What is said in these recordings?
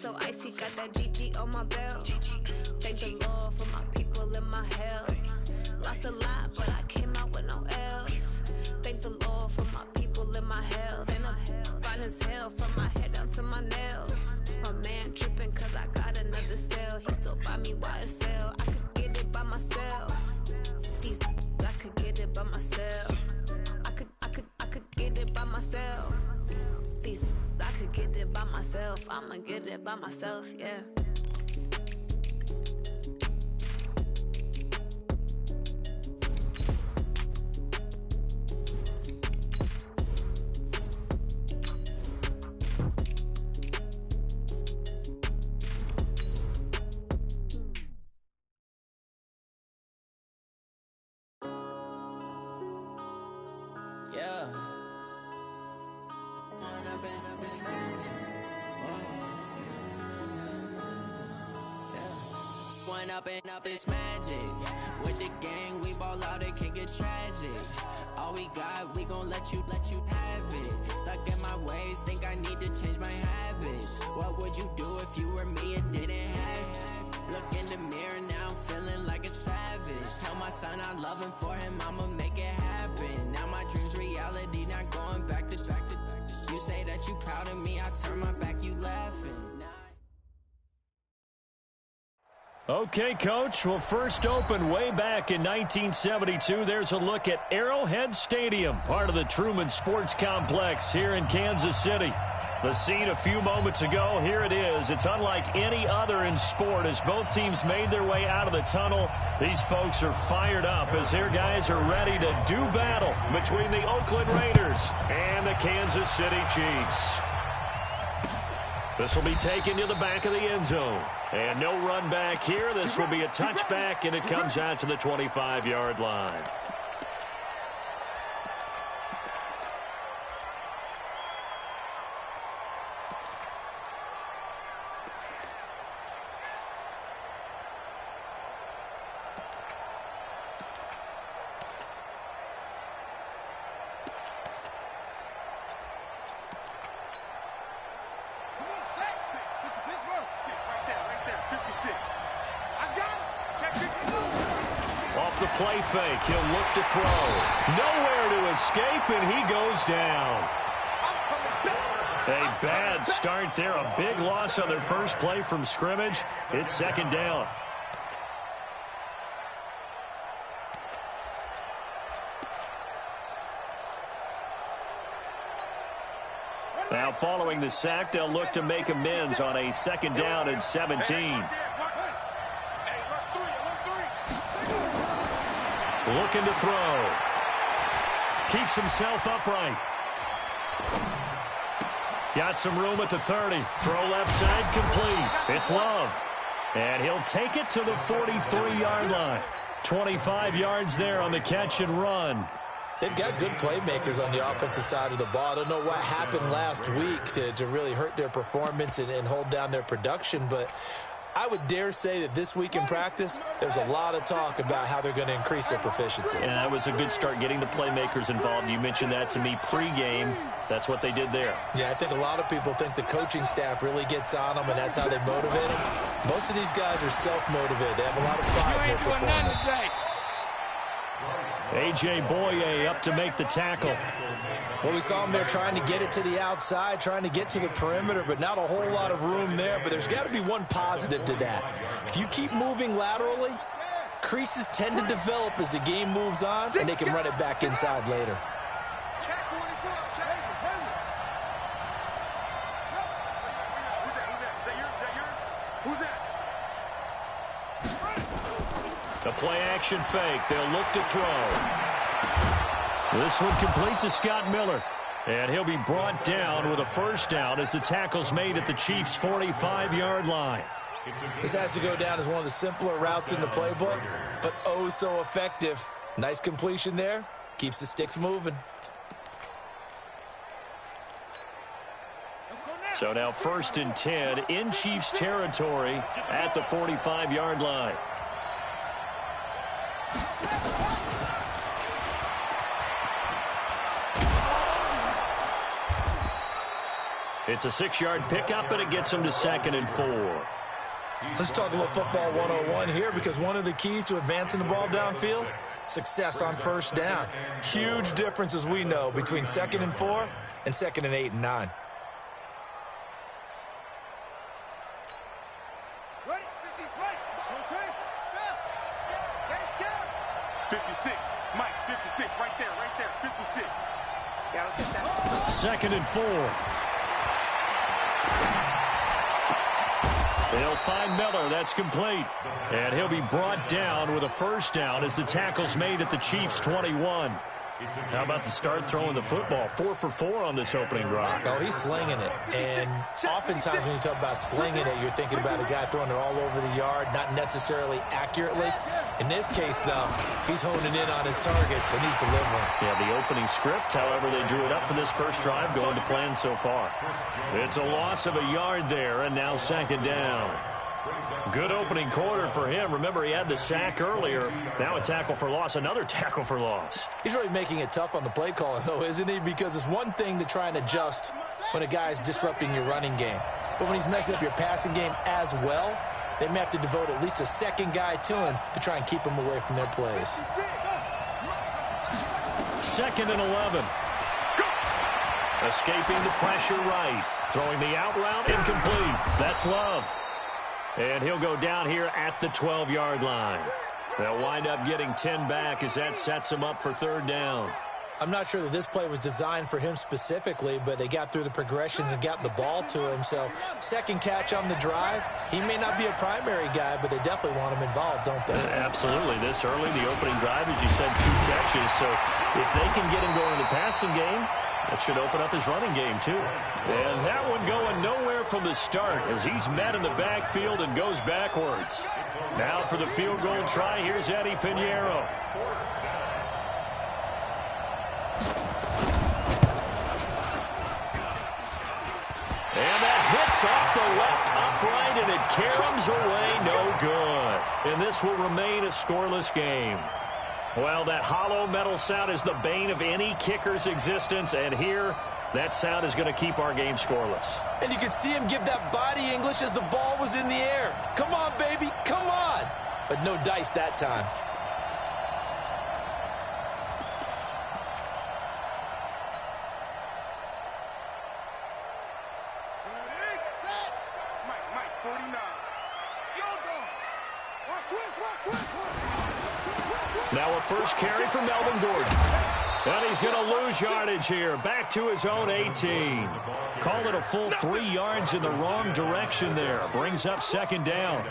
so icy, got that GG on my belt. Thank the Lord for my people in my health. Lost a lot, but I came out with no L's. Thank the Lord for my people in my health. And I'm fine as hell from my head down to my nails. My man tripping cause I got another cell. He still buy me YSL. I could get it by myself. These I could get it by myself. I could get it by myself. These I could get it by myself. I'ma get it by myself, yeah. Up it's magic. With the gang, we ball out, it can get tragic. All we got, we gon' let you have it. Stuck in my ways, think I need to change my habits. What would you do if you were me and didn't have it? Look in the mirror, now I'm feeling like a savage. Tell my son I love him, for him I'ma make it happen. Now my dream's reality, not going back to. You say that you proud of me, I turn my back, you laughing. Okay, Coach. Well, first opened way back in 1972. There's a look at Arrowhead Stadium, part of the Truman Sports Complex here in Kansas City. The scene a few moments ago, here it is. It's unlike any other in sport as both teams made their way out of the tunnel. These folks are fired up as their guys are ready to do battle between the Oakland Raiders and the Kansas City Chiefs. This will be taken to the back of the end zone. And no run back here. This will be a touchback, and it comes out to the 25-yard line. Off the play fake, he'll look to throw. Nowhere to escape, and he goes down. A bad start there. A big loss on their first play from scrimmage. It's second down. Now following the sack, they'll look to make amends on a second down and 17. Looking to throw. Keeps himself upright. Got some room at the 30. Throw left side complete. It's Love. And he'll take it to the 43-yard line. 25 yards there on the catch and run. They've got good playmakers on the offensive side of the ball. I don't know what happened last week to really hurt their performance and hold down their production, but I would dare say that this week in practice, there's a lot of talk about how they're going to increase their proficiency. And that was a good start, getting the playmakers involved. You mentioned that to me pregame. That's what they did there. Yeah, I think a lot of people think the coaching staff really gets on them, and that's how they motivate them. Most of these guys are self-motivated. They have a lot of pride in their performance. A.J. Boye up to make the tackle. Well, we saw him there trying to get it to the outside, trying to get to the perimeter, but not a whole lot of room there. But there's got to be one positive to that. If you keep moving laterally, creases tend to develop as the game moves on, and they can run it back inside later. The play-action fake. They'll look to throw. This one complete to Scott Miller. And he'll be brought down with a first down as the tackle's made at the Chiefs' 45-yard line. This has to go down as one of the simpler routes in the playbook, but oh so effective. Nice completion there. Keeps the sticks moving. So now 1st and 10 in Chiefs territory at the 45-yard line. It's a 6-yard pickup, and it gets him to 2nd and 4. Let's talk a little football 101 here, because one of the keys to advancing the ball downfield, success on first down. Huge difference, as we know, between 2nd and 4 and 2nd and 8 and 9. Ready? 56. Mike, 56. Right there. 56. Yeah, let's get set. 2nd and 4. They'll find Miller. That's complete. And he'll be brought down with a first down as the tackle's made at the Chiefs' 21. How about the start throwing the football? 4 for 4 on this opening drive. Oh, he's slinging it. And oftentimes when you talk about slinging it, you're thinking about a guy throwing it all over the yard, not necessarily accurately. In this case, though, he's honing in on his targets, and he's delivering. Yeah, the opening script, however, they drew it up for this first drive, going to plan so far. It's a loss of a yard there, and now 2nd down. Good opening quarter for him. Remember, he had the sack earlier. Now a tackle for loss, another tackle for loss. He's really making it tough on the play caller, though, isn't he? Because it's one thing to try and adjust when a guy's disrupting your running game. But when he's messing up your passing game as well, they may have to devote at least a second guy to him to try and keep him away from their plays. 2nd and 11. Escaping the pressure right. Throwing the out route, incomplete. That's Love. And he'll go down here at the 12-yard line. They'll wind up getting 10 back as that sets him up for 3rd down. I'm not sure that this play was designed for him specifically, but they got through the progressions and got the ball to him. So, second catch on the drive. He may not be a primary guy, but they definitely want him involved, don't they? Absolutely. This early, the opening drive, as you said, 2 catches. So, if they can get him going in the passing game, that should open up his running game, too. And that one going nowhere from the start as he's met in the backfield and goes backwards. Now for the field goal try, here's Eddie Pinheiro. And that hits off the left upright, and it caroms away, no good. And this will remain a scoreless game. Well, that hollow metal sound is the bane of any kicker's existence, and here, that sound is going to keep our game scoreless. And you could see him give that body English as the ball was in the air. Come on, baby, come on. But no dice that time. Mike, 49. Now a first carry for Melvin Gordon. And he's going to lose yardage here. Back to his own 18. Call it a full 3 yards in the wrong direction there. Brings up 2nd down.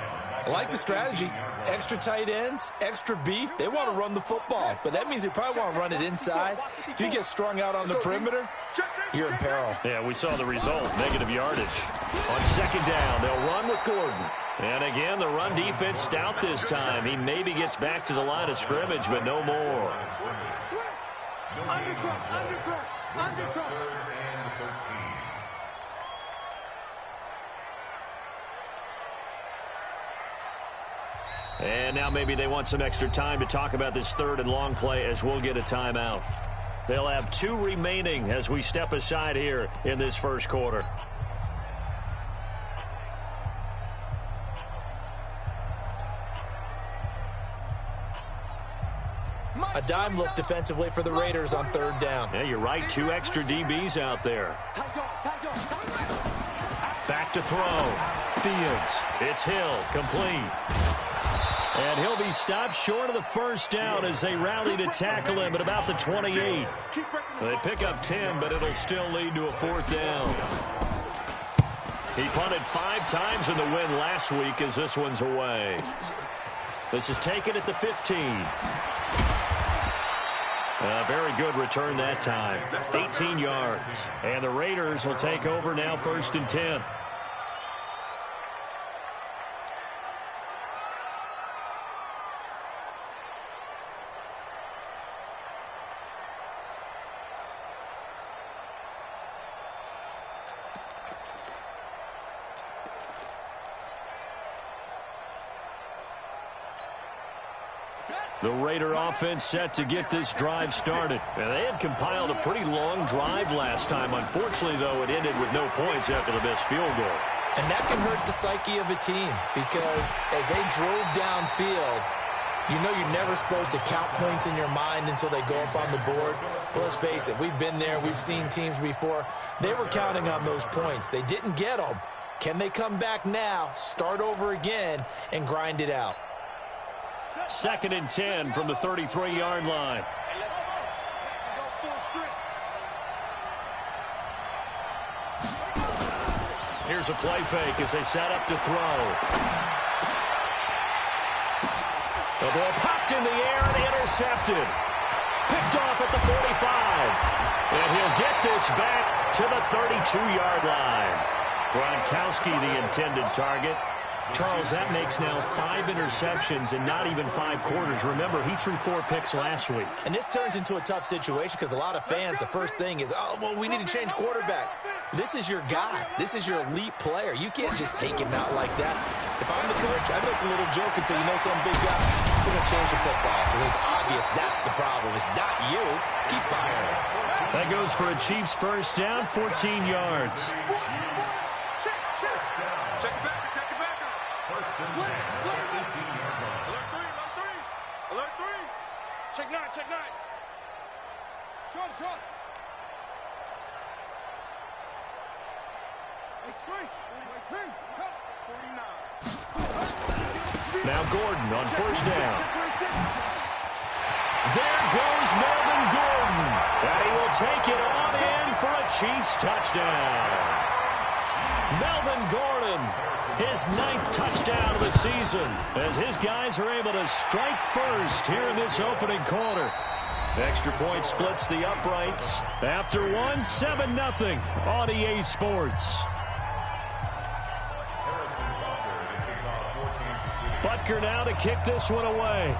I like the strategy. Extra tight ends, extra beef. They want to run the football, but that means they probably want to run it inside. If you get strung out on the perimeter, you're in peril. Yeah, we saw the result, negative yardage. On 2nd down, they'll run with Gordon. And again, the run defense stout this time. He maybe gets back to the line of scrimmage, but no more. And now maybe they want some extra time to talk about this 3rd and long play as we'll get a timeout. They'll have 2 remaining as we step aside here in this first quarter. A dime look defensively for the Raiders on 3rd down. Yeah, you're right. 2 extra DBs out there. Back to throw. Fields. It's Hill. Complete. And he'll be stopped short of the first down as they rally to tackle him at about the 28. They pick up 10, but it'll still lead to a 4th down. He punted 5 times in the win last week as this one's away. This is taken at the 15. A very good return that time. 18 yards. And the Raiders will take over now 1st and 10. The Raider offense set to get this drive started. And they had compiled a pretty long drive last time. Unfortunately, though, it ended with no points after the missed field goal. And that can hurt the psyche of a team because as they drove downfield, you know you're never supposed to count points in your mind until they go up on the board. But let's face it, we've been there. We've seen teams before. They were counting on those points. They didn't get them. Can they come back now, start over again, and grind it out? 2nd and 10 from the 33-yard line. Here's a play fake as they set up to throw. The ball popped in the air and intercepted. Picked off at the 45. And he'll get this back to the 32-yard line. Gronkowski, the intended target. Charles, that makes now 5 interceptions in not even 5 quarters. Remember, he threw 4 picks last week. And this turns into a tough situation because a lot of fans, the first thing is, oh, well, we need to change quarterbacks. This is your guy. This is your elite player. You can't just take him out like that. If I'm the coach, I make a little joke and say, you know, some big guy, we're going to change the football. So it's obvious that's the problem. It's not you. Keep firing. That goes for a Chiefs first down, 14 yards. Check 9, check 9. Shot. Now Gordon on first down. There goes Melvin Gordon. And he will take it on in for a Chiefs touchdown. Melvin Gordon, his 9th touchdown of the season, as his guys are able to strike first here in this opening quarter. Extra point splits the uprights. After 7-0 on EA Sports. Butker now to kick this one away.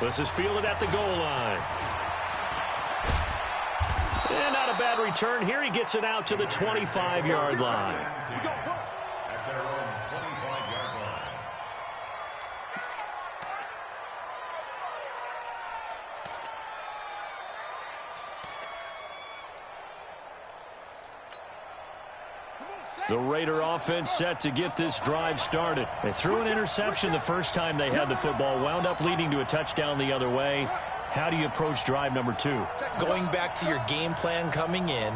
This is fielded at the goal line. And not a bad return here. He gets it out to the 25-yard line. The Raider offense set to get this drive started. They threw an interception the first time they had the football, wound up leading to a touchdown the other way. How do you approach drive number 2? Going back to your game plan coming in,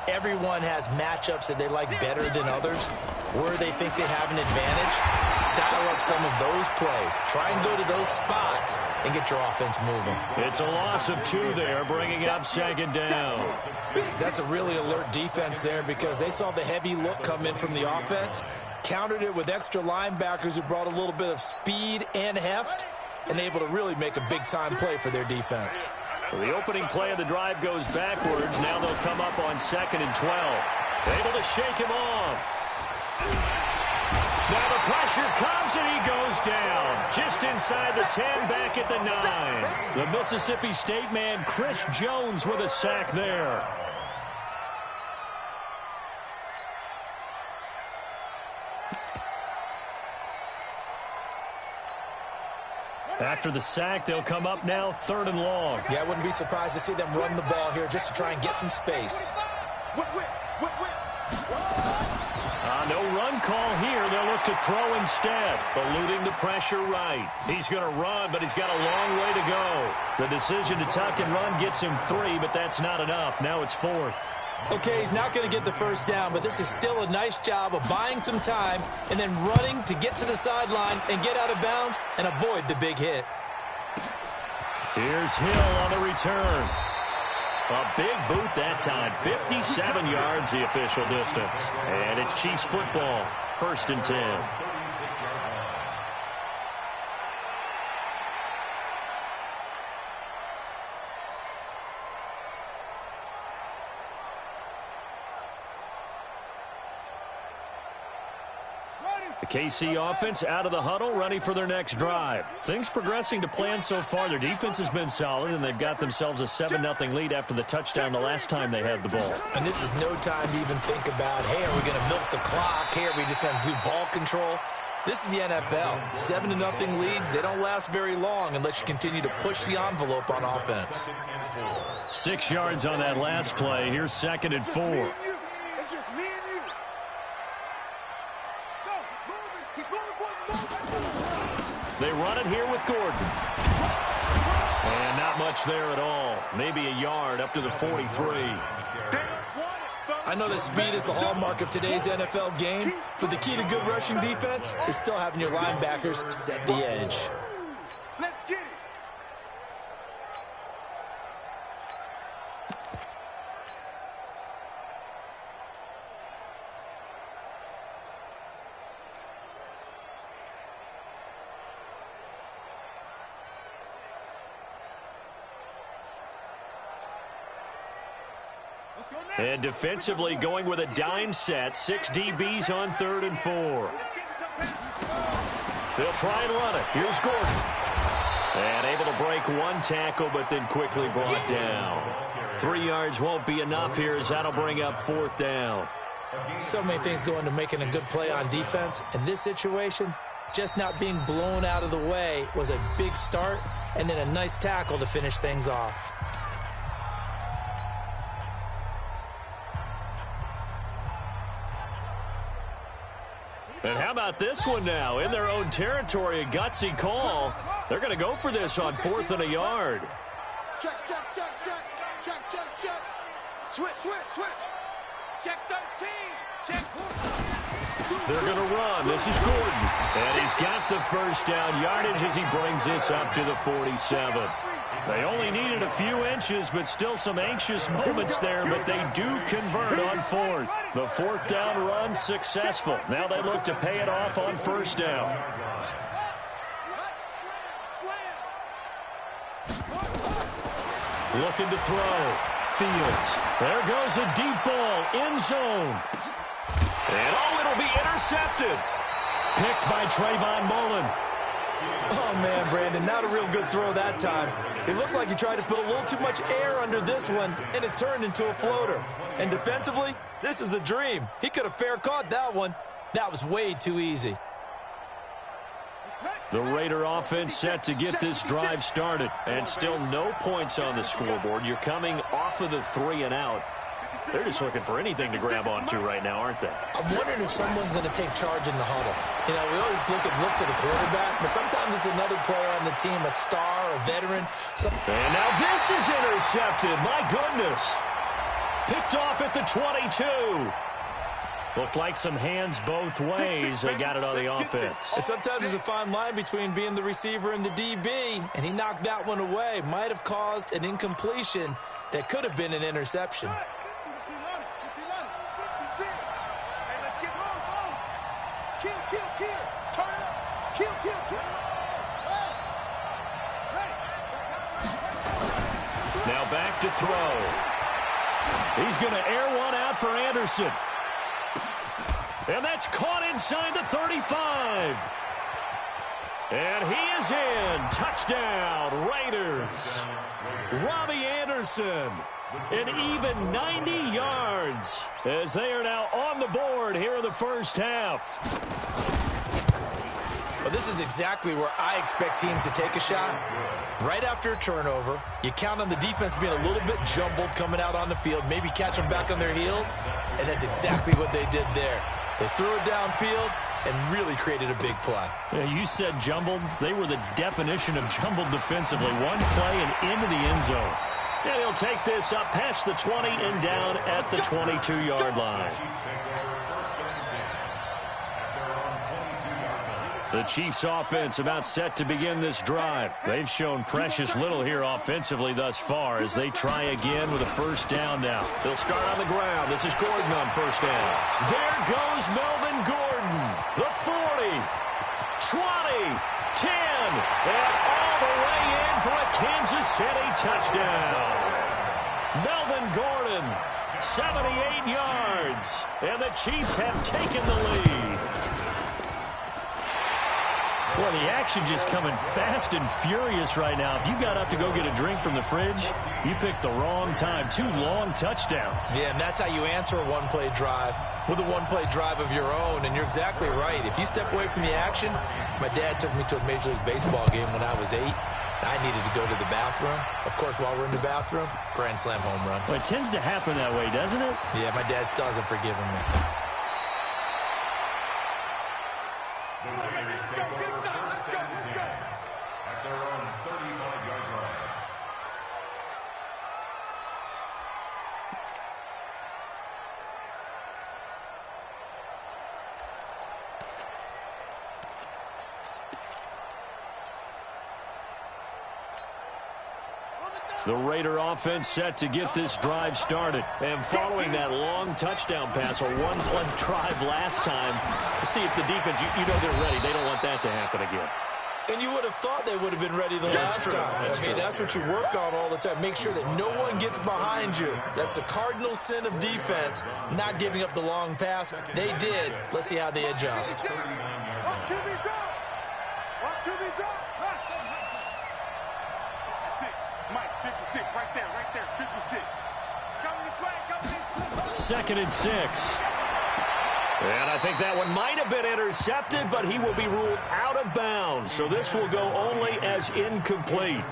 everyone has matchups that they like better than others. Where they think they have an advantage, dial up some of those plays. Try and go to those spots and get your offense moving. It's a loss of 2 there, bringing up 2nd down. That's a really alert defense there because they saw the heavy look come in from the offense, countered it with extra linebackers who brought a little bit of speed and heft, and able to really make a big-time play for their defense. So the opening play of the drive goes backwards. Now they'll come up on 2nd and 12. Able to shake him off. Now the pressure comes and he goes down. Just inside the 10, back at the 9. The Mississippi State man, Chris Jones, with a sack there. After the sack, they'll come up now 3rd and long. Yeah, I wouldn't be surprised to see them run the ball here just to try and get some space. No run call here. They'll look to throw instead, eluding the pressure right. He's going to run, but he's got a long way to go. The decision to tuck and run gets him 3, but that's not enough. Now it's 4th. Okay, he's not going to get the first down, but this is still a nice job of buying some time and then running to get to the sideline and get out of bounds and avoid the big hit. Here's Hill on the return. A big boot that time. 57 yards the official distance. And it's Chiefs football. 1st and 10. The KC offense out of the huddle, ready for their next drive. Things progressing to plan so far. Their defense has been solid, and they've got themselves a 7-0 lead after the touchdown the last time they had the ball. And this is no time to even think about, hey, are we going to milk the clock? Hey, are we just going to do ball control? This is the NFL. 7-0 leads, they don't last very long unless you continue to push the envelope on offense. 6 yards on that last play. Here's 2nd and 4. It's just me and you. Go, keep moving. They run it here with Gordon. And not much there at all. Maybe a yard up to the 43. I know that speed is the hallmark of today's NFL game, but the key to good rushing defense is still having your linebackers set the edge. Let's get it. And defensively going with a dime set. 6 DBs on 3rd and 4. They'll try and run it. Here's Gordon. And able to break 1 tackle, but then quickly brought down. 3 yards won't be enough here as that'll bring up 4th down. So many things go into making a good play on defense. In this situation, just not being blown out of the way was a big start, and then a nice tackle to finish things off. And how about this one now? In their own territory, a gutsy call. They're going to go for this on 4th and a yard. Check. Switch. Check 13. Check. They're going to run. This is Gordon. And he's got the first down yardage as he brings this up to the 47. They only needed a few inches, but still some anxious moments there, but they do convert on 4th. The 4th down run successful. Now they look to pay it off on 1st down. Looking to throw. Fields. There goes a deep ball. End zone. And it'll be intercepted. Picked by Trayvon Mullen. Oh, man, Brandon, not a real good throw that time. It looked like he tried to put a little too much air under this one, and it turned into a floater. And defensively, this is a dream. He could have fair caught that one. That was way too easy. The Raider offense set to get this drive started, and still no points on the scoreboard. You're coming off of the 3 and out. They're just looking for anything to grab onto right now, aren't they? I'm wondering if someone's going to take charge in the huddle. You know, we always look to the quarterback, but sometimes it's another player on the team, a star, a veteran. And now this is intercepted. My goodness. Picked off at the 22. Looked like some hands both ways. They got it on the offense. And sometimes there's a fine line between being the receiver and the DB, and he knocked that one away. Might have caused an incompletion that could have been an interception. Now back to throw. He's going to air one out for Anderson. And that's caught inside the 35. And he is in. Touchdown, Raiders. Robbie Anderson. An even 90 yards as they are now on the board here in the first half. Well, this is exactly where I expect teams to take a shot. Right after a turnover, you count on the defense being a little bit jumbled coming out on the field, maybe catch them back on their heels, and that's exactly what they did there. They threw it downfield and really created a big play. Yeah, you said jumbled. They were the definition of jumbled defensively. One play and into the end zone. And he'll take this up past the 20 and down at the 22-yard line. The Chiefs offense about set to begin this drive. They've shown precious little here offensively thus far as they try again with a first down now. They'll start on the ground. This is Gordon on first down. There goes Melvin Gordon. The 40, 20, 10, and all the way in for a Kansas City touchdown. Melvin Gordon, 78 yards, and the Chiefs have taken the lead. Well, the action just coming fast and furious right now. If you got up to go get a drink from the fridge, you picked the wrong time. 2 long touchdowns. Yeah, and that's how you answer a one-play drive with a one-play drive of your own. And you're exactly right. If you step away from the action, my dad took me to a Major League Baseball game when I was 8. I needed to go to the bathroom. Of course, while we're in the bathroom, grand slam home run. Well, it tends to happen that way, doesn't it? Yeah, my dad still hasn't forgiven me. The Raiders take over first and 10 at their own 35-yard line. The Raider offense set to get this drive started. And following that long touchdown pass, a one-play drive last time, see if the defense, you know they're ready. They don't want that to happen again. And you would have thought they would have been ready the last time. That's what you work on all the time. Make sure that no one gets behind you. That's the cardinal sin of defense, not giving up the long pass. They did. Let's see how they adjust. Mike, 56, right there, 56. It's coming this way, Second and 6. And I think that one might have been intercepted, but he will be ruled out of bounds. So this will go only as incomplete.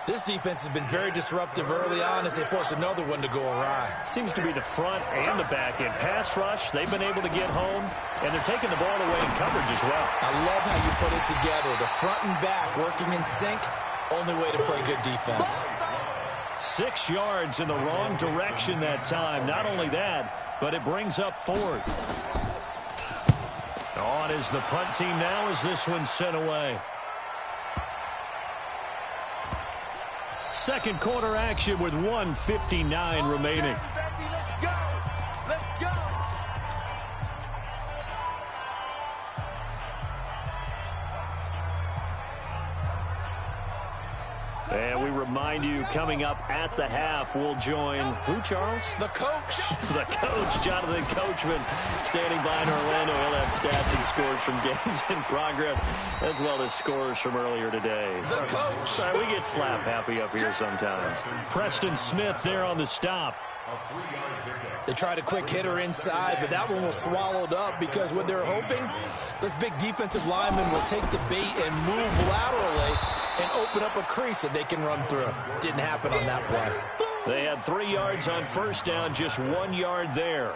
This defense has been very disruptive early on as they force another one to go awry. Seems to be the front and the back end. Pass rush, they've been able to get home, and they're taking the ball away in coverage as well. I love how you put it together. The front and back working in sync. Only way to play good defense. 6 yards in the wrong direction that time. Not only that, but it brings up 4th. On is the punt team now as this one's sent away. Second quarter action with 1:59 remaining. And we remind you, coming up at the half, we'll join who, Charles? The coach. The coach, Jonathan Coachman, standing by in Orlando. He'll have stats and scores from games in progress, as well as scores from earlier today. The coach. Sorry, we get slap happy up here sometimes. Preston Smith there on the stop. They tried a quick hitter inside, but that one was swallowed up because what they're hoping, those big defensive linemen will take the bait and move laterally and open up a crease that they can run through. Didn't happen on that play. They had 3 yards on first down, just 1 yard there.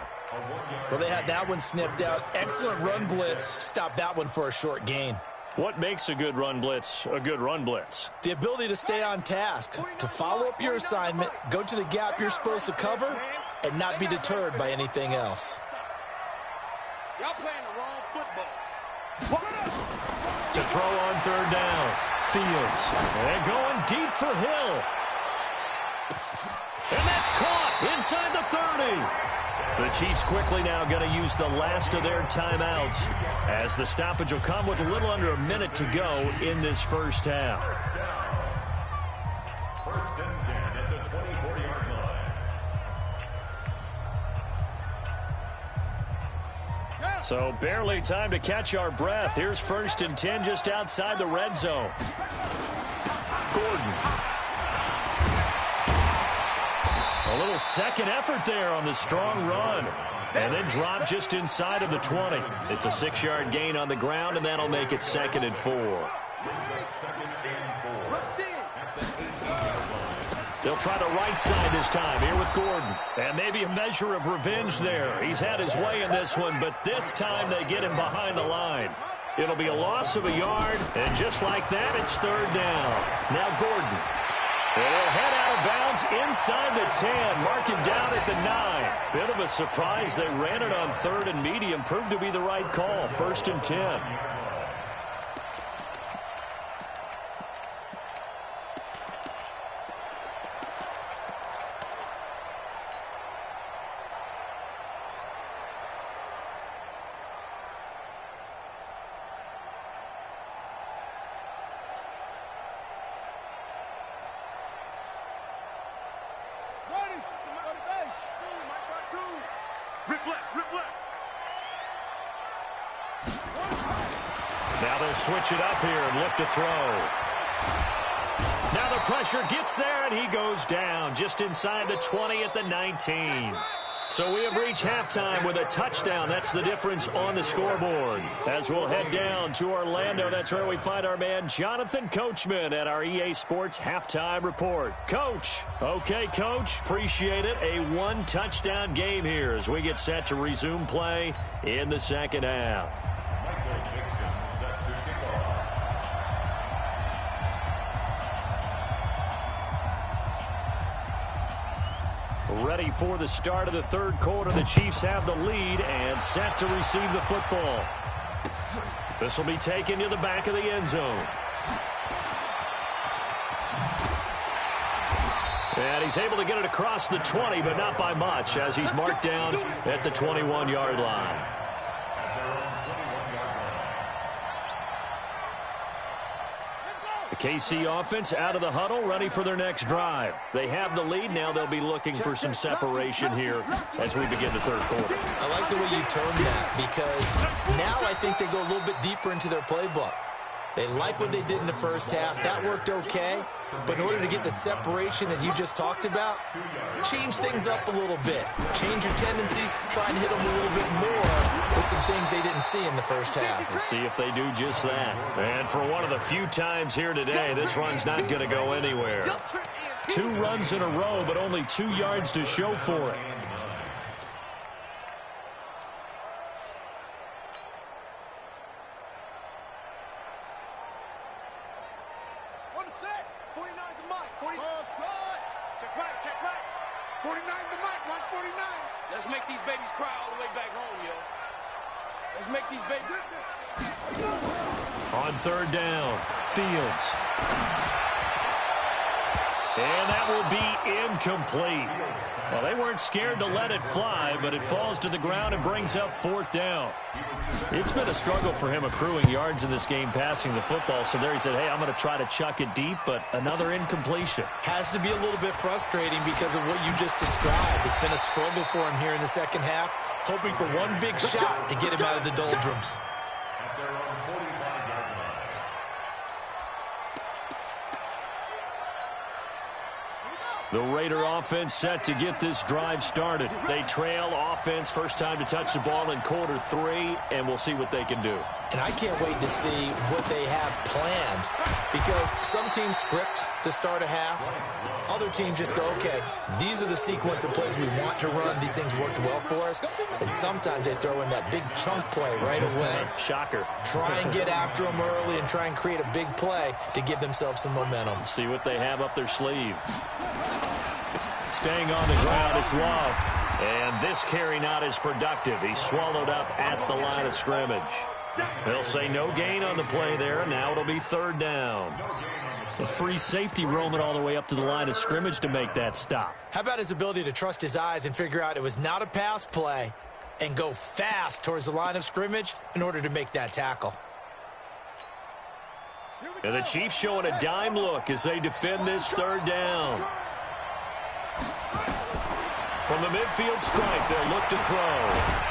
Well, they had that one sniffed out. Excellent run blitz. Stopped that one for a short gain. What makes a good run blitz a good run blitz? The ability to stay on task, to follow up your assignment, go to the gap you're supposed to cover, and not be deterred by anything else. Y'all playing the wrong football. To throw on third down, Fields. And going deep for Hill. And that's caught inside the 30. The Chiefs quickly now going to use the last of their timeouts as the stoppage will come with a little under a minute to go in this first half. First and 10 at the 24-yard line. So barely time to catch our breath. Here's first and 10 just outside the red zone. Gordon. A little second effort there on the strong run. And then drop just inside of the 20. It's a 6-yard gain on the ground, and that'll make it 2nd and 4. They'll try the right side this time here with Gordon. And maybe a measure of revenge there. He's had his way in this one, but this time they get him behind the line. It'll be a loss of a yard, and just like that, it's third down. Now Gordon. And he'll head out of bounds inside the 10. Mark him down at the 9. Bit of a surprise. They ran it on third and medium. Proved to be the right call. First and 10. Now they'll switch it up here and look to throw. Now the pressure gets there, and he goes down just inside the 20 at the 19. So we have reached halftime with a touchdown. That's the difference on the scoreboard. As we'll head down to Orlando, that's where we find our man Jonathan Coachman at our EA Sports Halftime Report. Coach. Okay, Coach. Appreciate it. A one-touchdown game here as we get set to resume play in the second half. Ready for the start of the third quarter. The Chiefs have the lead and set to receive the football. This will be taken to the back of the end zone. And he's able to get it across the 20, but not by much, as he's marked down at the 21-yard line. The KC offense out of the huddle, ready for their next drive. They have the lead. Now they'll be looking for some separation here as we begin the third quarter. I like the way you termed that, because now I think they go a little bit deeper into their playbook. They like what they did in the first half. That worked okay. But in order to get the separation that you just talked about, change things up a little bit. Change your tendencies. Try and hit them a little bit more with some things they didn't see in the first half. We'll see if they do just that. And for one of the few times here today, this run's not going to go anywhere. 2 runs in a row, but only 2 yards to show for it. Let's make these babies cry all the way back home, yo. Let's make these babies... On third down, Fields. And that will be incomplete. Well, they weren't scared to let it fly, but it falls to the ground and brings up 4th down. It's been a struggle for him accruing yards in this game passing the football. So there he said, hey, I'm going to try to chuck it deep, but another incompletion. Has to be a little bit frustrating because of what you just described. It's been a struggle for him here in the second half, hoping for one big shot to get him out of the doldrums. The Raider offense set to get this drive started. They trail offense, first time to touch the ball in quarter 3, and we'll see what they can do. And I can't wait to see what they have planned, because some teams script to start a half. Other teams just go, okay, these are the sequence of plays we want to run. These things worked well for us. And sometimes they throw in that big chunk play right away. Shocker. Try and get after them early and try and create a big play to give themselves some momentum. See what they have up their sleeve. Staying on the ground, it's Love. And this carry not as productive. He's swallowed up at the line of scrimmage. They'll say no gain on the play there. Now it'll be 3rd down. A free safety roaming all the way up to the line of scrimmage to make that stop. How about his ability to trust his eyes and figure out it was not a pass play and go fast towards the line of scrimmage in order to make that tackle? And the Chiefs showing a dime look as they defend this 3rd down. From the midfield stripe, they'll look to throw.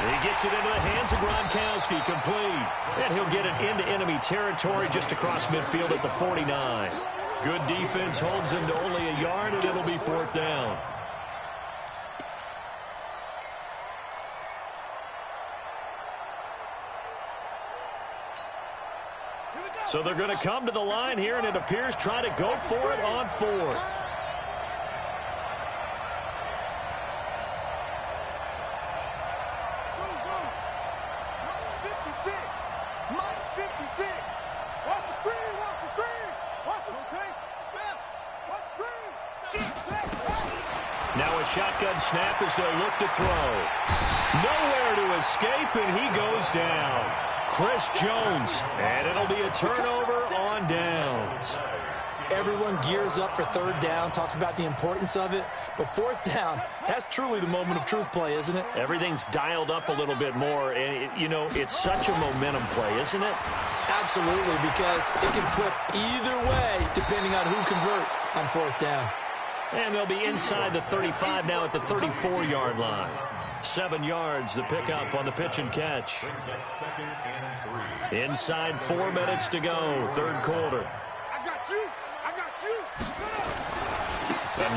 He gets it into the hands of Gronkowski, complete. And he'll get it into enemy territory just across midfield at the 49. Good defense holds him to only a yard, and it'll be 4th down. So they're going to come to the line here, and it appears try to go for it on 4th. Now a shotgun snap as they'll look to throw. Nowhere to escape, and he goes down. Chris Jones, and it'll be a turnover on downs. Everyone gears up for 3rd down, talks about the importance of it. But 4th down, that's truly the moment of truth play, isn't it? Everything's dialed up a little bit more, and, it's such a momentum play, isn't it? Absolutely, because it can flip either way depending on who converts on 4th down. And they'll be inside the 35 now at the 34-yard line. 7 yards, the pickup on the pitch and catch. Inside 4 minutes to go, third quarter. I got you.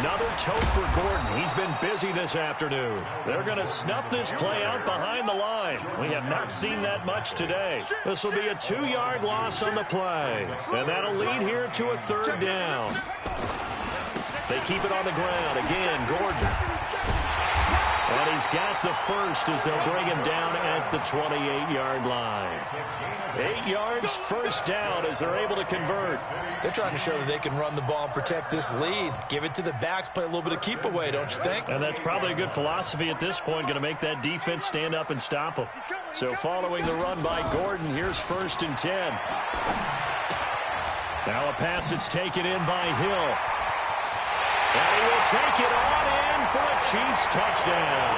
Another tote for Gordon. He's been busy this afternoon. They're going to snuff this play out behind the line. We have not seen that much today. This will be a 2-yard loss on the play. And that'll lead here to a third down. They keep it on the ground. Again, Gordon. And he's got the first as they'll bring him down at the 28-yard line. 8 yards, first down as they're able to convert. They're trying to show that they can run the ball and protect this lead. Give it to the backs, play a little bit of keep away, don't you think? And that's probably a good philosophy at this point, going to make that defense stand up and stop them. So following the run by Gordon, here's 1st and 10. Now a pass that's taken in by Hill. And he will take it on in for a Chiefs touchdown.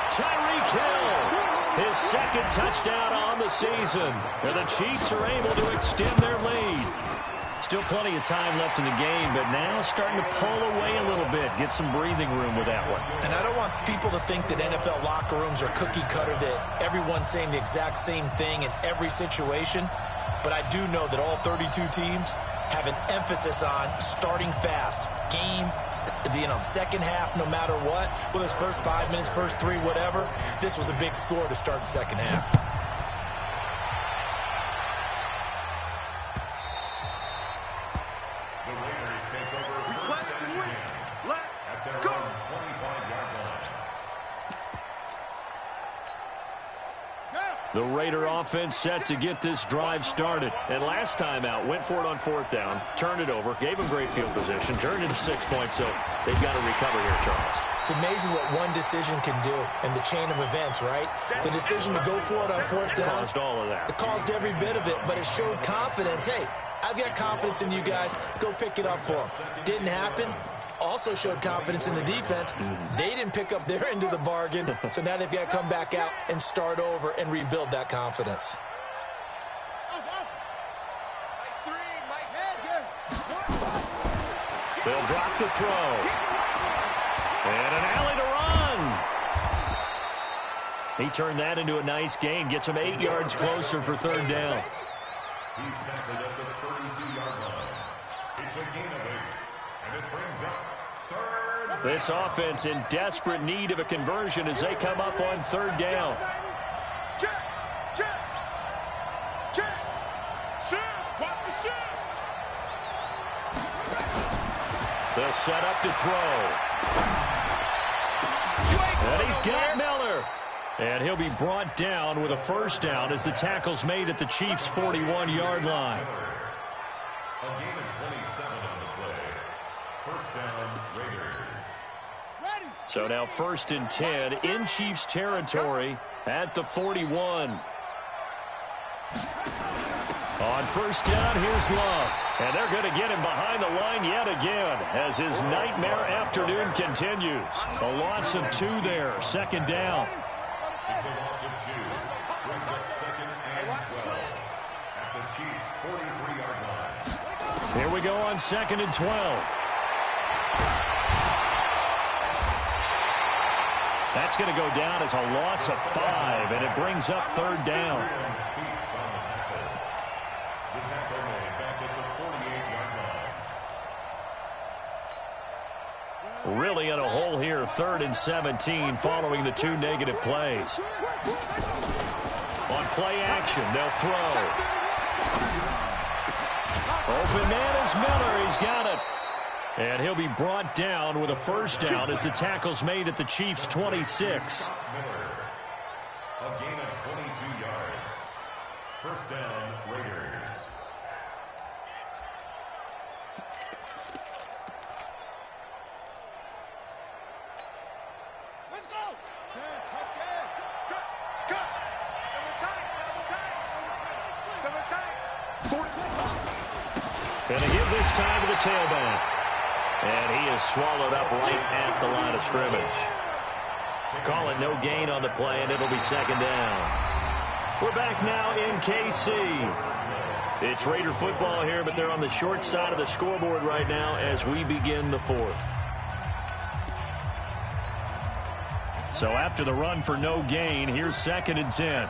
Tyreek Hill, his 2nd touchdown on the season. And the Chiefs are able to extend their lead. Still plenty of time left in the game, but now starting to pull away a little bit, get some breathing room with that one. And I don't want people to think that NFL locker rooms are cookie cutter, that everyone's saying the exact same thing in every situation. But I do know that all 32 teams have an emphasis on starting fast. Game, second half, no matter what. Whether it's first 5 minutes, first 3, whatever. This was a big score to start the second half. The Raiders take over. At their own 25-yard line. The Raider offense set to get this drive started. And last time out, went for it on 4th down, turned it over, gave them great field position, turned into 6 points, so they've got to recover here, Charles. It's amazing what one decision can do in the chain of events, right? The decision to go for it on 4th down. Caused all of that. It caused every bit of it, but it showed confidence. Hey, I've got confidence in you guys. Go pick it up for them. Didn't happen. Also showed confidence in the defense. They didn't pick up their end of the bargain, so now they've got to come back out and start over and rebuild that confidence. They'll drop the throw. And an alley to run. He turned that into a nice gain, gets him 8 yards closer for 3rd down. He's tackled at the 32-yard line. It's a gain of 8, and it brings up 3rd. This offense in desperate need of a conversion as they come up on 3rd down. They'll set up to throw. And he's got Miller. And he'll be brought down with a first down as the tackle's made at the Chiefs' 41-yard line. A gain of 27 on the play. First down, Raiders. So now 1st and 10 in Chiefs territory at the 41. On 1st down, here's Love. And they're going to get him behind the line yet again as his nightmare afternoon continues. A loss of 2 there, 2nd down. It's a loss of 2. Brings up 2nd and 12 at the Chiefs' 43-yard line. Here we go on 2nd and 12. That's going to go down as a loss of 5, and it brings up 3rd down. The tackle made back at the 48-yard line. Really in a hole here, 3rd and 17 following the 2 negative plays. On play action, they'll throw. Open man is Miller. He's got it. And he'll be brought down with a first down as the tackle's made at the Chiefs' 26. Miller, a gain of 22 yards. First down, Raiders. Let's go! Let's go! Cut! Double tight! Going to give this time to the tailback. And he is swallowed up right at the line of scrimmage. Call it no gain on the play, and it'll be 2nd down. We're back now in KC. It's Raider football here, but they're on the short side of the scoreboard right now as we begin the 4th. So after the run for no gain, here's 2nd and 10.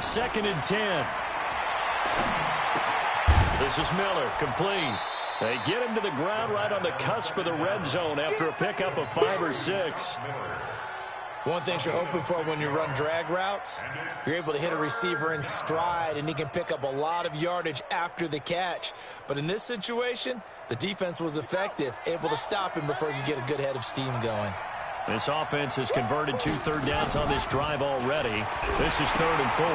2nd and 10. This is Miller, complete. They get him to the ground right on the cusp of the red zone after a pickup of 5 or 6. One thing you're hoping for when you run drag routes, you're able to hit a receiver in stride, and he can pick up a lot of yardage after the catch. But in this situation, the defense was effective, able to stop him before he could get a good head of steam going. This offense has converted 2 third downs on this drive already. This is 3rd and 4.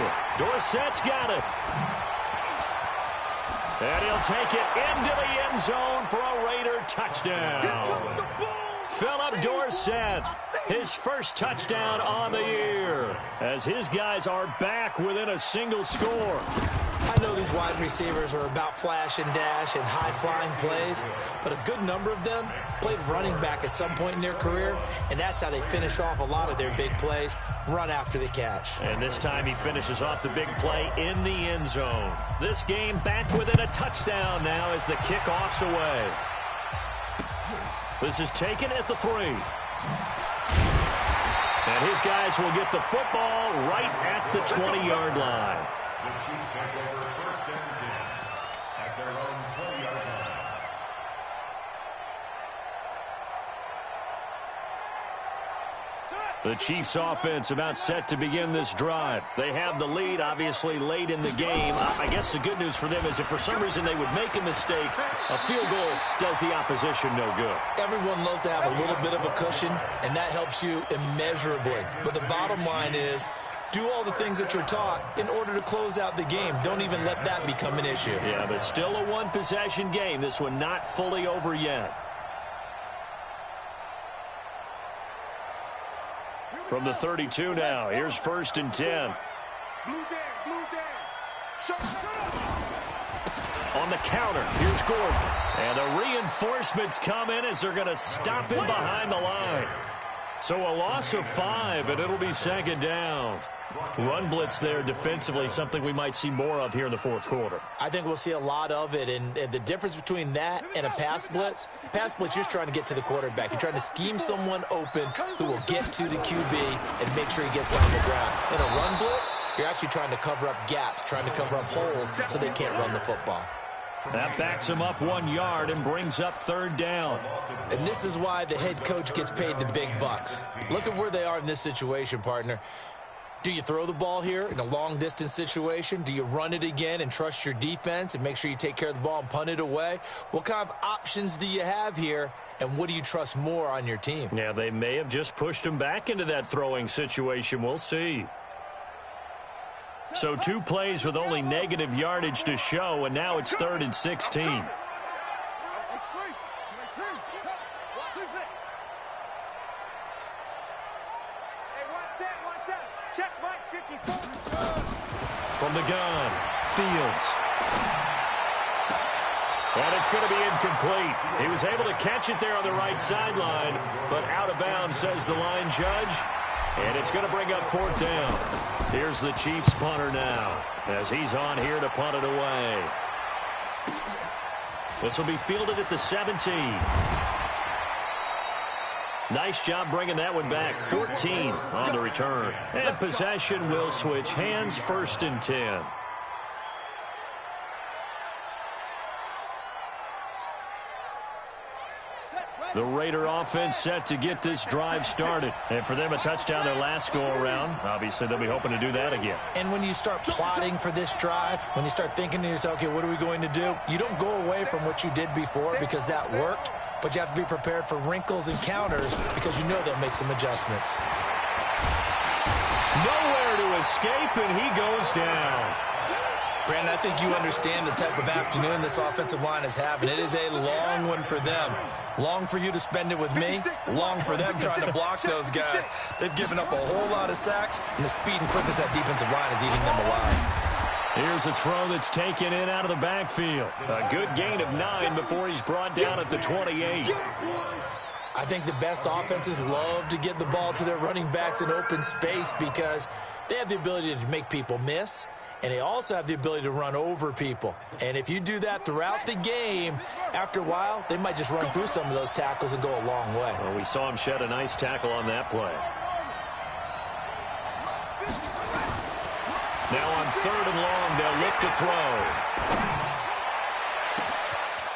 Dorsett's got it. And he'll take it into the end zone for a Raider touchdown. Philip Dorsett, his first touchdown on the year, as his guys are back within a single score. I know these wide receivers are about flash and dash and high-flying plays, but a good number of them played running back at some point in their career, and that's how they finish off a lot of their big plays, run after the catch. And this time he finishes off the big play in the end zone. This game back within a touchdown now as the kickoff's away. This is taken at the 3. And his guys will get the football right at the 20-yard line. The Chiefs take over 1st and 10 at their own 20-yard line. The Chiefs offense about set to begin this drive. They have the lead, obviously, late in the game. I guess the good news for them is if for some reason they would make a mistake, a field goal does the opposition no good. Everyone loves to have a little bit of a cushion, and that helps you immeasurably. But the bottom line is, do all the things that you're taught in order to close out the game. Don't even let that become an issue. Yeah, but still a one-possession game. This one not fully over yet. From the 32 now, here's 1st and 10. On the counter, here's Gordon. And the reinforcements come in as they're going to stop him behind the line. So a loss of 5, and it'll be 2nd down. Run blitz there defensively, something we might see more of here in the 4th quarter. I think we'll see a lot of it, and the difference between that and a pass blitz, you're just trying to get to the quarterback. You're trying to scheme someone open who will get to the QB and make sure he gets on the ground. In a run blitz, you're actually trying to cover up gaps, trying to cover up holes so they can't run the football. That backs him up 1 yard and brings up 3rd down. And this is why the head coach gets paid the big bucks. Look at where they are in this situation, partner. Do you throw the ball here in a long-distance situation? Do you run it again and trust your defense and make sure you take care of the ball and punt it away? What kind of options do you have here, and what do you trust more on your team? Yeah, they may have just pushed him back into that throwing situation. We'll see. So 2 plays with only negative yardage to show, and now it's 3rd and 16. From the gun, Fields. And it's going to be incomplete. He was able to catch it there on the right sideline, but out of bounds, says the line judge. And it's going to bring up 4th down. Here's the Chiefs punter now, as he's on here to punt it away. This will be fielded at the 17. Nice job bringing that one back. 14 on the return. And possession will switch hands, 1st and 10. The Raider offense set to get this drive started. And for them, a touchdown their last go-around. Obviously, they'll be hoping to do that again. And when you start plotting for this drive, when you start thinking to yourself, okay, what are we going to do? You don't go away from what you did before because that worked, but you have to be prepared for wrinkles and counters because you know they'll make some adjustments. Nowhere to escape, and he goes down. Brandon, I think you understand the type of afternoon this offensive line is having. It is a long one for them. Long for you to spend it with me. Long for them trying to block those guys. They've given up a whole lot of sacks, and the speed and quickness of that defensive line is eating them alive. Here's a throw that's taken in out of the backfield. A good gain of 9 before he's brought down at the 28. I think the best offenses love to get the ball to their running backs in open space because they have the ability to make people miss, and they also have the ability to run over people. And if you do that throughout the game, after a while, they might just run through some of those tackles and go a long way. Well, we saw him shed a nice tackle on that play. Now on 3rd and long, they'll look to throw.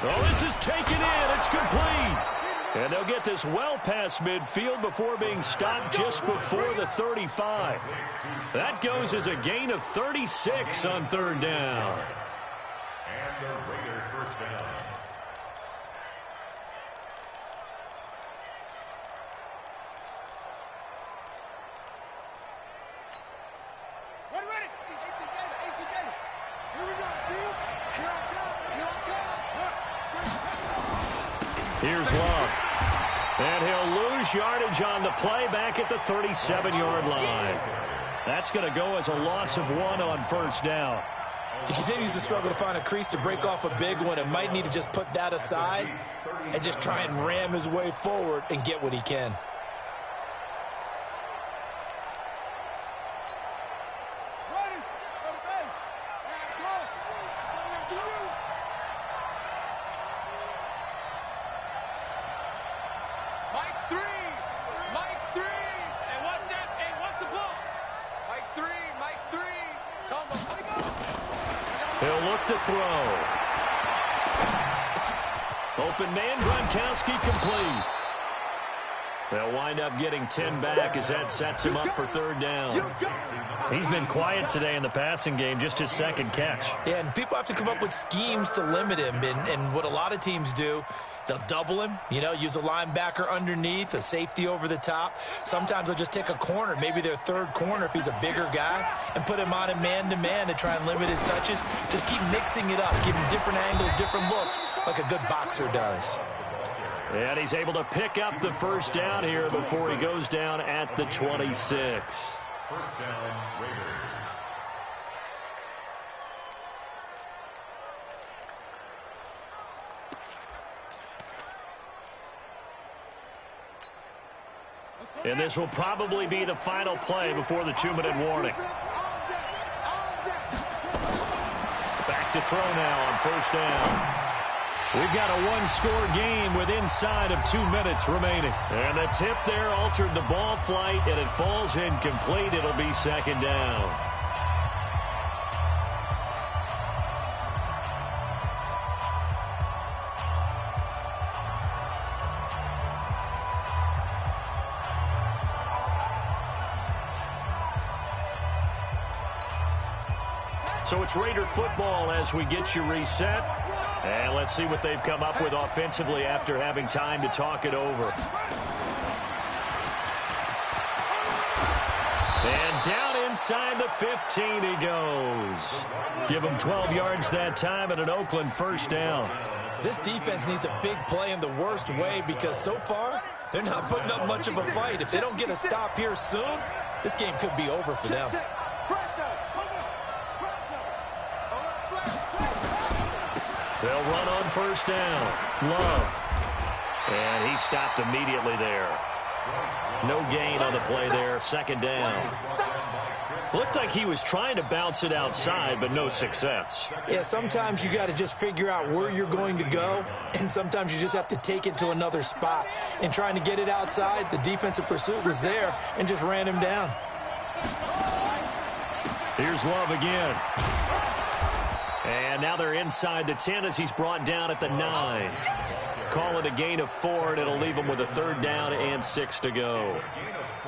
Oh, this is taken in. It's complete. And they'll get this well past midfield before being stopped just before the 35. That goes as a gain of 36 on 3rd down. And the Raider first down. Here's Love. And he'll lose yardage on the play back at the 37-yard line. That's going to go as a loss of 1 on 1st down. He continues to struggle to find a crease to break off a big one and might need to just put that aside and just try and ram his way forward and get what he can. He'll look to throw. Open man, Gronkowski complete. They'll wind up getting 10 back as that sets him up for 3rd down. He's been quiet today in the passing game, just his 2nd catch. Yeah, and people have to come up with schemes to limit him. And what a lot of teams do, they'll double him, use a linebacker underneath, a safety over the top. Sometimes they'll just take a corner, maybe their 3rd corner if he's a bigger guy, and put him on a man-to-man to try and limit his touches. Just keep mixing it up, give him different angles, different looks, like a good boxer does. And he's able to pick up the 1st down here before he goes down at the 26. 1st down, Raiders. And this will probably be the final play before the 2-minute warning. Back to throw now on 1st down. We've got a 1-score game with inside of 2 minutes remaining. And the tip there altered the ball flight, and it falls incomplete. It'll be 2nd down. So it's Raider football as we get you reset. And let's see what they've come up with offensively after having time to talk it over. And down inside the 15 he goes. Give him 12 yards that time and an Oakland 1st down. This defense needs a big play in the worst way because so far they're not putting up much of a fight. If they don't get a stop here soon, this game could be over for them. They'll run on 1st down. Love. And he stopped immediately there. No gain on the play there. 2nd down. Looked like he was trying to bounce it outside, but no success. Yeah, sometimes you got to just figure out where you're going to go, and sometimes you just have to take it to another spot. And trying to get it outside, the defensive pursuit was there and just ran him down. Here's Love again. And now they're inside the 10 as he's brought down at the 9. Call it a gain of 4, and it'll leave him with a 3rd down and 6 to go.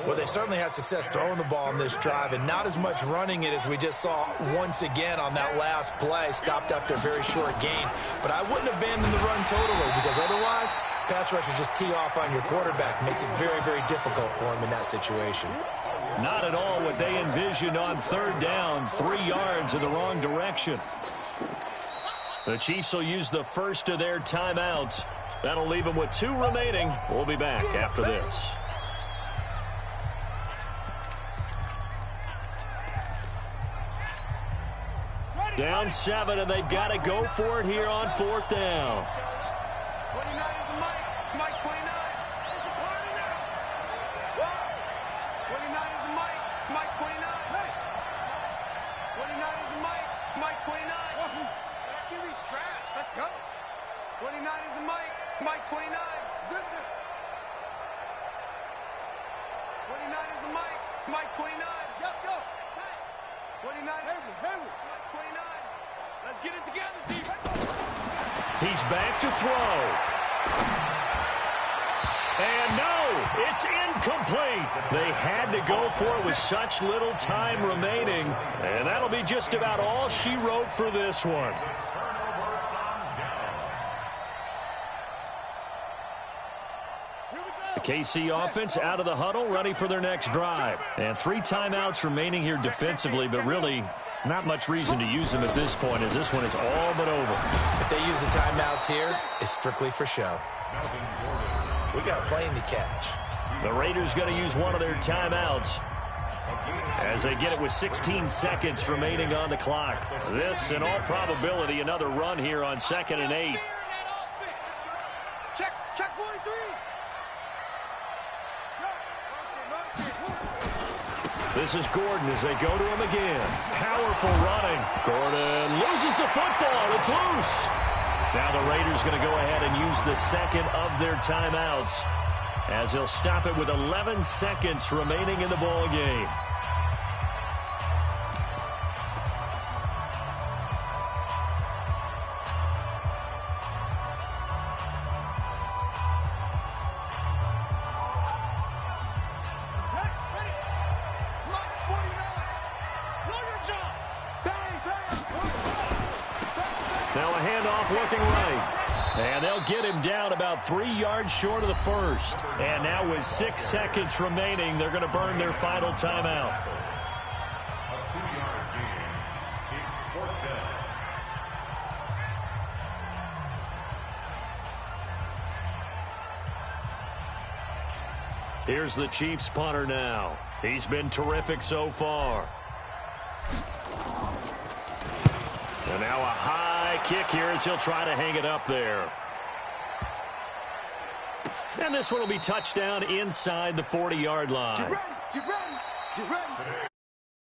Well, they certainly had success throwing the ball on this drive, and not as much running it as we just saw once again on that last play, stopped after a very short gain. But I wouldn't abandon the run totally, because otherwise, pass rushers just tee off on your quarterback. Makes it very, very difficult for him in that situation. Not at all what they envisioned on 3rd down, 3 yards in the wrong direction. The Chiefs will use the first of their timeouts. That'll leave them with 2 remaining. We'll be back after this. Down 7, and they've got to go for it here on 4th down. 29 is the Mike. Mike 29. It's a party now. What? 29 is the Mike. Mike 29. Hey. 29 is the Mike. 29 is the mic. Mike 29. Yep, yo. 29. Henry. Mike 29. Let's get it together, team. He's back to throw. And no, it's incomplete. They had to go for it with such little time remaining. And that'll be just about all she wrote for this one. The KC offense out of the huddle, ready for their next drive. And 3 timeouts remaining here defensively, but really not much reason to use them at this point, as this one is all but over. If they use the timeouts here, it's strictly for show. We got a plane to catch. The Raiders going to use one of their timeouts as they get it with 16 seconds remaining on the clock. This, in all probability, another run here on 2nd and 8. Check 43. This is Gordon as they go to him again. Powerful running. Gordon loses the football. It's loose. Now the Raiders going to go ahead and use the second of their timeouts as he'll stop it with 11 seconds remaining in the ball game. Now a handoff looking right. And they'll get him down about 3 yards short of the first. And now with 6 seconds remaining, they're going to burn their final timeout. A 2-yard gain. It's 4th down. Here's the Chiefs punter now. He's been terrific so far. And now a high kick here as he'll try to hang it up there. And this one will be touchdown inside the 40-yard line. Get ready.